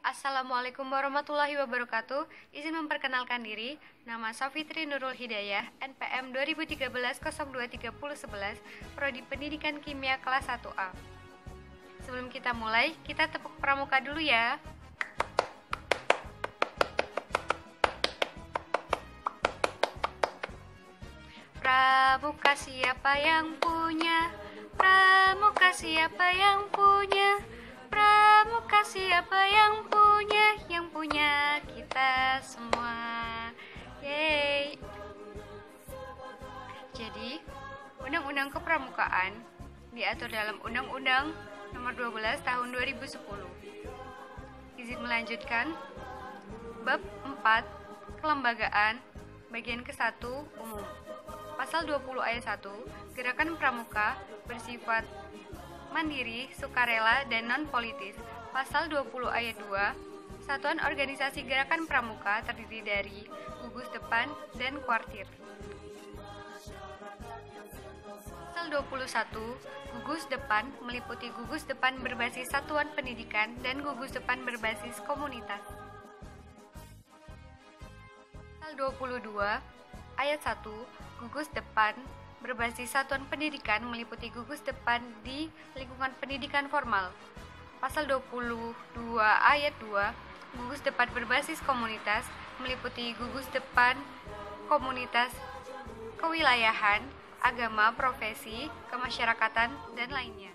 Assalamualaikum warahmatullahi wabarakatuh. Izin memperkenalkan diri, nama Safitri Nurul Hidayah, NPM 2013-023011, Prodi Pendidikan Kimia kelas 1A. Sebelum kita mulai, kita tepuk pramuka dulu ya. Pramuka siapa yang punya? Pramuka siapa yang punya? Pramuka siapa yang punya? Yang punya kita semua. Yeay. Jadi, Undang-Undang Kepramukaan diatur dalam Undang-Undang Nomor 12 Tahun 2010. Izin melanjutkan. Bab 4 Kelembagaan Bagian ke-1 Umum. Pasal 20 ayat 1, Gerakan Pramuka bersifat mandiri, sukarela, dan non-politis. Pasal 20 ayat 2, Satuan Organisasi Gerakan Pramuka terdiri dari gugus depan dan kuartir. Pasal 21, gugus depan meliputi gugus depan berbasis satuan pendidikan dan gugus depan berbasis komunitas. Pasal 22 ayat 1, gugus depan berbasis satuan pendidikan meliputi gugus depan di lingkungan pendidikan formal. Pasal 22 ayat 2, gugus depan berbasis komunitas meliputi gugus depan komunitas kewilayahan, agama, profesi, kemasyarakatan, dan lainnya.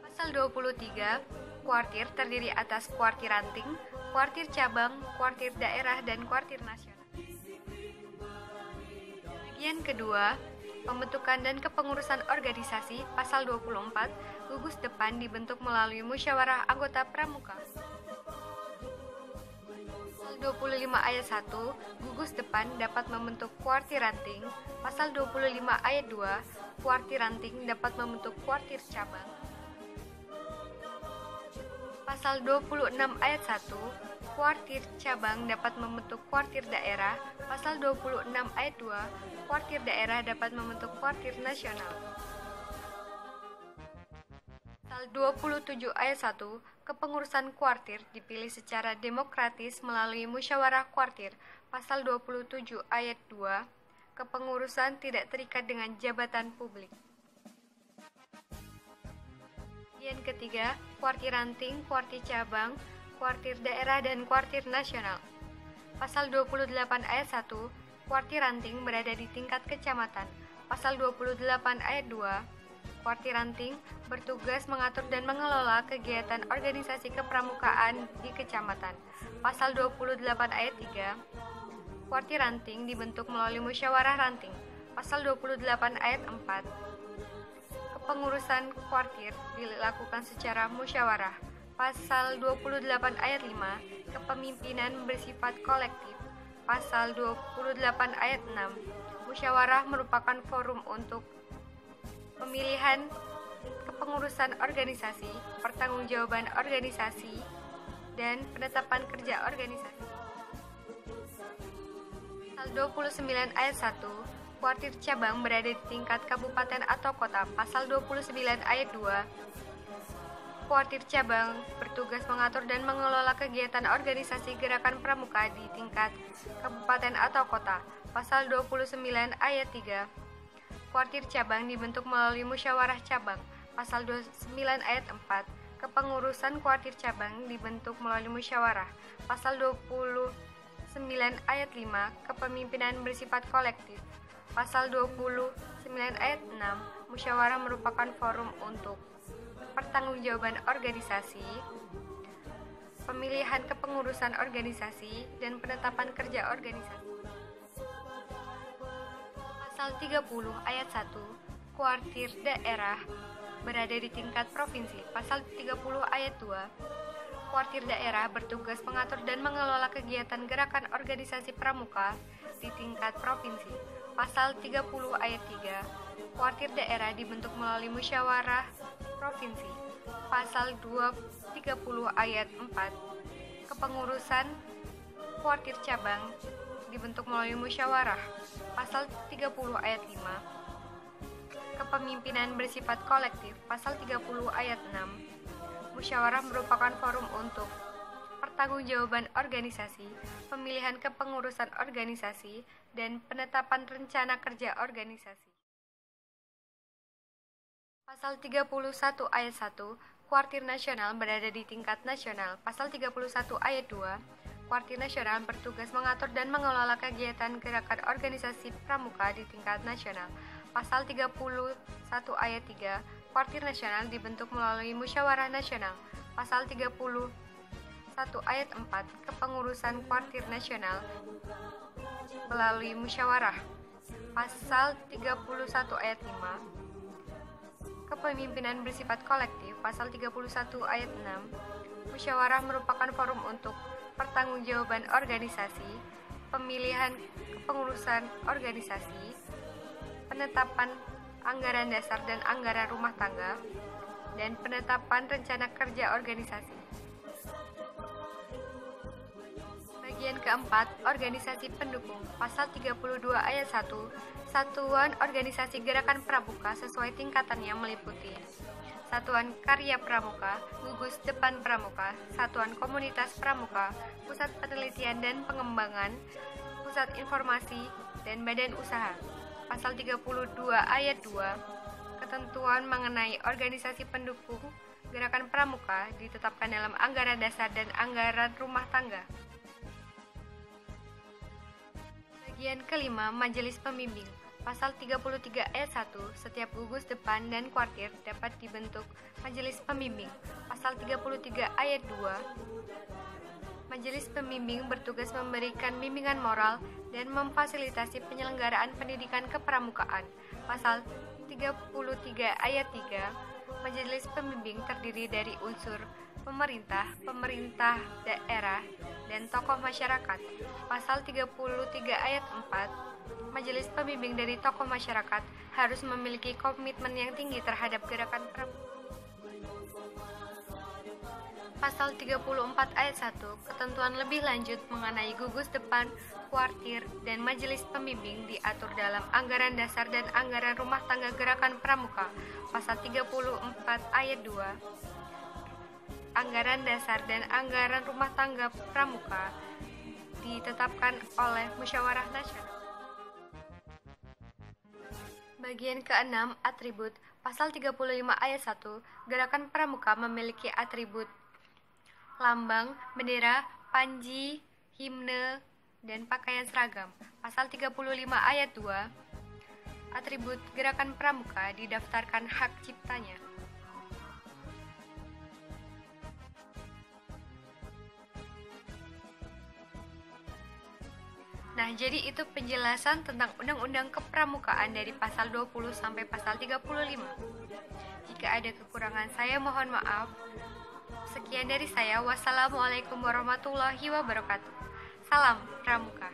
Pasal 23, kuartir terdiri atas kuartir ranting, kuartir cabang, kuartir daerah, dan kuartir nasional. Bagian kedua, pembentukan dan kepengurusan organisasi. Pasal 24, gugus depan dibentuk melalui musyawarah anggota pramuka. Pasal 25 ayat 1, gugus depan dapat membentuk kuartir ranting. Pasal 25 ayat 2, kuartir ranting dapat membentuk kuartir cabang. Pasal 26 ayat 1, kuartir cabang dapat membentuk kuartir daerah. Pasal 26 ayat 2, kuartir daerah dapat membentuk kuartir nasional. Pasal 27 ayat 1, kepengurusan kuartir dipilih secara demokratis melalui musyawarah kuartir. Pasal 27 ayat 2, kepengurusan tidak terikat dengan jabatan publik. Bagian ketiga, kuartir ranting, kuartir cabang, kuartir daerah, dan kuartir nasional. Pasal 28 ayat 1, kuartir ranting berada di tingkat kecamatan. Pasal 28 ayat 2, kuartir ranting bertugas mengatur dan mengelola kegiatan organisasi kepramukaan di kecamatan. Pasal 28 ayat 3, kuartir ranting dibentuk melalui musyawarah ranting. Pasal 28 ayat 4, kepengurusan kuartir dilakukan secara musyawarah. Pasal 28 ayat 5, kepemimpinan bersifat kolektif. Pasal 28 ayat 6, musyawarah merupakan forum untuk pemilihan kepengurusan organisasi, pertanggungjawaban organisasi, dan penetapan kerja organisasi. Pasal 29 ayat 1, kuartir cabang berada di tingkat kabupaten atau kota. Pasal 29 ayat 2, kuartir cabang bertugas mengatur dan mengelola kegiatan organisasi gerakan pramuka di tingkat kabupaten atau kota. Pasal 29 ayat 3, kuartir cabang dibentuk melalui musyawarah cabang. Pasal 29 ayat 4, kepengurusan kuartir cabang dibentuk melalui musyawarah. Pasal 29 ayat 5, kepemimpinan bersifat kolektif. Pasal 29 ayat 6, musyawarah merupakan forum untuk pertanggungjawaban organisasi, pemilihan kepengurusan organisasi, dan penetapan kerja organisasi. Pasal 30 ayat 1, kuartir daerah berada di tingkat provinsi. Pasal 30 ayat 2, kuartir daerah bertugas mengatur dan mengelola kegiatan gerakan organisasi pramuka di tingkat provinsi. Pasal 30 ayat 3, kuartir daerah dibentuk melalui musyawarah provinsi. Pasal 30 ayat 4, kepengurusan kuartir cabang dibentuk melalui musyawarah. Pasal 30 ayat 5, kepemimpinan bersifat kolektif. Pasal 30 ayat 6, Musyawarah merupakan forum untuk pertanggungjawaban organisasi, pemilihan kepengurusan organisasi, dan penetapan rencana kerja organisasi. Pasal 31 ayat 1, Kuartir Nasional berada di tingkat nasional. Pasal 31 ayat 2, Kuartir Nasional bertugas mengatur dan mengelola kegiatan gerakan organisasi pramuka di tingkat nasional. Pasal 31 ayat 3, Kuartir Nasional dibentuk melalui Musyawarah Nasional. Pasal 31 ayat 4, kepengurusan Kuartir Nasional melalui musyawarah. Pasal 31 ayat 5, kepemimpinan bersifat kolektif. Pasal 31 ayat 6, musyawarah merupakan forum untuk pertanggungjawaban organisasi, pemilihan kepengurusan organisasi, penetapan anggaran dasar dan anggaran rumah tangga, dan penetapan rencana kerja organisasi. Bagian keempat, organisasi pendukung. Pasal 32 ayat 1, satuan organisasi gerakan pramuka sesuai tingkatannya meliputi Satuan Karya Pramuka, Gugus Depan Pramuka, Satuan Komunitas Pramuka, Pusat Penelitian dan Pengembangan, Pusat Informasi, dan Badan Usaha. Pasal 32 ayat 2, ketentuan mengenai organisasi pendukung gerakan pramuka ditetapkan dalam anggaran dasar dan anggaran rumah tangga. Bagian kelima, Majelis Pembimbing. Pasal 33 ayat 1, setiap gugus depan dan kuartir dapat dibentuk Majelis Pembimbing. Pasal 33 ayat 2, Majelis Pembimbing bertugas memberikan bimbingan moral dan memfasilitasi penyelenggaraan pendidikan kepramukaan. Pasal 33 ayat 3, Majelis Pembimbing terdiri dari unsur pemerintah, pemerintah daerah, dan tokoh masyarakat. Pasal 33 ayat 4, Majelis Pembimbing dari tokoh masyarakat harus memiliki komitmen yang tinggi terhadap gerakan pramuka. Pasal 34 ayat 1, ketentuan lebih lanjut mengenai gugus depan, kuartir, dan majelis pembimbing diatur dalam anggaran dasar dan anggaran rumah tangga gerakan pramuka. Pasal 34 ayat 2, anggaran dasar dan anggaran rumah tangga pramuka ditetapkan oleh Musyawarah Nasional. Bagian ke-6, atribut. Pasal 35 ayat 1, gerakan pramuka memiliki atribut lambang, bendera, panji, himne, dan pakaian seragam. Pasal 35 ayat 2, atribut gerakan pramuka didaftarkan hak ciptanya. Nah, jadi itu penjelasan tentang Undang-Undang Kepramukaan dari pasal 20 sampai pasal 35. Jika ada kekurangan, saya mohon maaf. Sekian dari saya. Wassalamualaikum warahmatullahi wabarakatuh. Salam Pramuka.